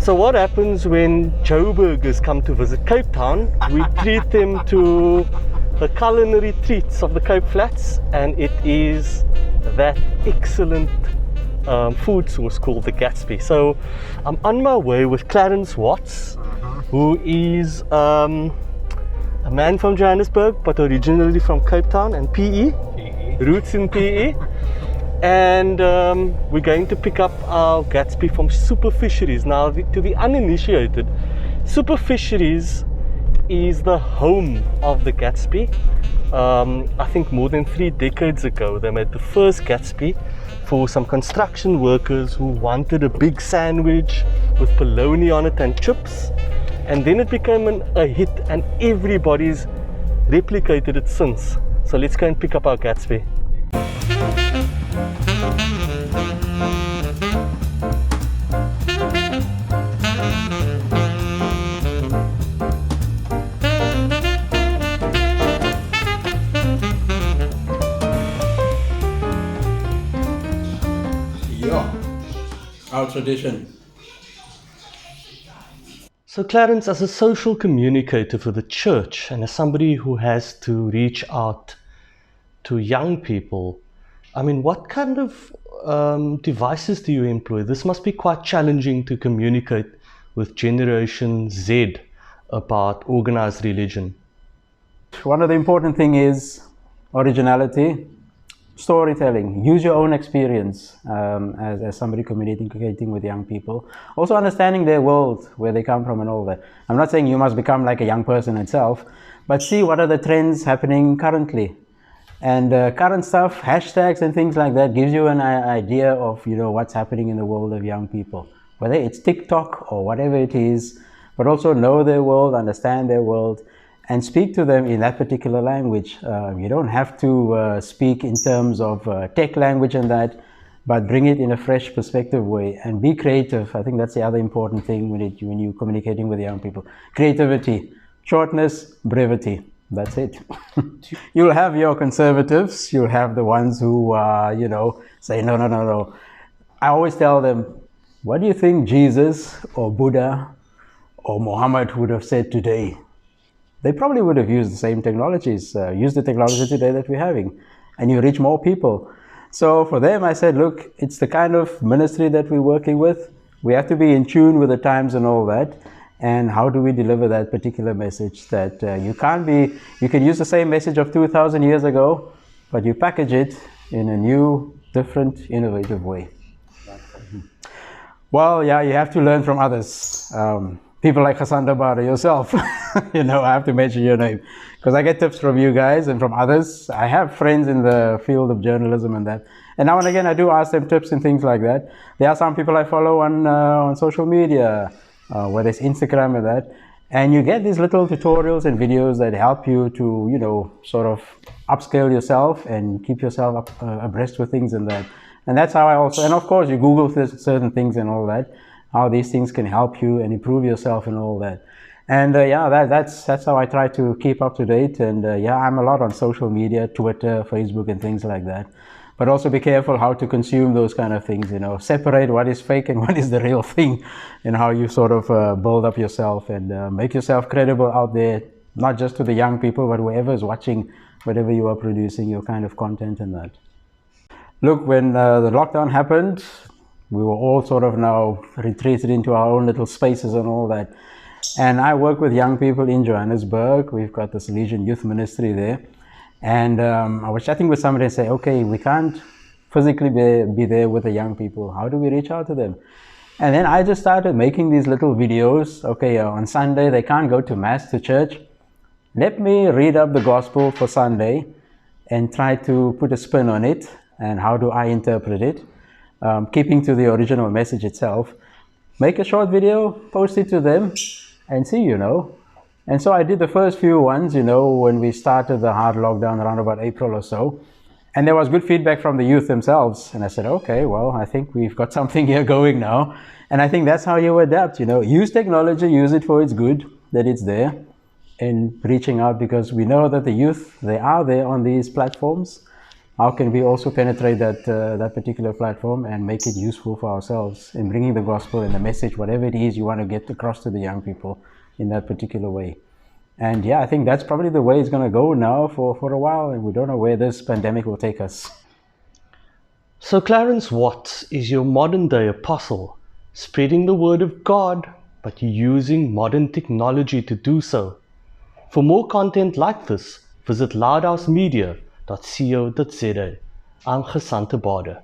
So what happens when Joburgers come to visit Cape Town? We treat them to the culinary treats of the Cape Flats, and it is that excellent food source called the Gatsby. So I'm on my way with Clarence Watts, who is a man from Johannesburg but originally from Cape Town, and PE. Roots in PE. And we're going to pick up our Gatsby from Super Fisheries. Now, to the uninitiated, Super Fisheries is the home of the Gatsby. I think more than 3 decades ago, they made the first Gatsby for some construction workers who wanted a big sandwich with bologna on it and chips. And then it became a hit, and everybody's replicated it since. So let's go and pick up our Gatsby. Our tradition. So Clarence, as a social communicator for the church and as somebody who has to reach out to young people, I mean, what kind of devices do you employ? This must be quite challenging to communicate with Generation Z about organized religion. One of the important things is originality, storytelling. Use your own experience as somebody communicating with young people. Also understanding their world, where they come from and all that. I'm not saying you must become like a young person itself, but see what are the trends happening currently. And current stuff, hashtags and things like that gives you an idea of, you know, what's happening in the world of young people. Whether it's TikTok or whatever it is, but also know their world, understand their world, and speak to them in that particular language. You don't have to speak in terms of tech language and that, but bring it in a fresh perspective way and be creative. I think that's the other important thing when you're communicating with young people. Creativity, shortness, brevity. That's it. You'll have your conservatives. You'll have the ones who, you know, say, no, no, no, no. I always tell them, what do you think Jesus or Buddha or Muhammad would have said today? They probably would have used the same technologies, use the technology today that we're having, and you reach more people. So for them, I said, look, it's the kind of ministry that we're working with. We have to be in tune with the times and all that. And how do we deliver that particular message that you can use the same message of 2,000 years ago, but you package it in a new, different, innovative way. Well, yeah, you have to learn from others. People like Hassan Dabara, yourself, you know, I have to mention your name because I get tips from you guys and from others. I have friends in the field of journalism and that. And now and again, I do ask them tips and things like that. There are some people I follow on social media, whether it's Instagram or that. And you get these little tutorials and videos that help you to, you know, sort of upscale yourself and keep yourself abreast with things and that. And that's how I also, and of course, you Google certain things and all that. How these things can help you and improve yourself and all that. And yeah, that's how I try to keep up to date. And yeah, I'm a lot on social media, Twitter, Facebook and things like that. But also be careful how to consume those kind of things, you know, separate what is fake and what is the real thing, and how you sort of build up yourself and make yourself credible out there, not just to the young people, but whoever is watching whatever you are producing, your kind of content and that. Look, when the lockdown happened, we were all sort of now retreated into our own little spaces and all that. And I work with young people in Johannesburg. We've got this Legion Youth Ministry there. And I was chatting with somebody and say, okay, we can't physically be there with the young people. How do we reach out to them? And then I just started making these little videos. Okay, on Sunday, they can't go to mass, to church. Let me read up the gospel for Sunday and try to put a spin on it. And how do I interpret it? Keeping to the original message itself, make a short video, post it to them and see, you know. And so I did the first few ones, you know, when we started the hard lockdown around about April or so. And there was good feedback from the youth themselves. And I said, okay, well, I think we've got something here going now. And I think that's how you adapt, you know, use technology, use it for its good, that it's there, and reaching out, because we know that the youth, they are there on these platforms. how can we also penetrate that particular platform and make it useful for ourselves in bringing the gospel and the message, whatever it is you want to get across to the young people in that particular way. And yeah, I think that's probably the way it's going to go now for a while, and we don't know where this pandemic will take us. So Clarence Watts is your modern day apostle, spreading the word of God, but using modern technology to do so. For more content like this, visit loudhousemedia.co.za. I'm Gesante Bader.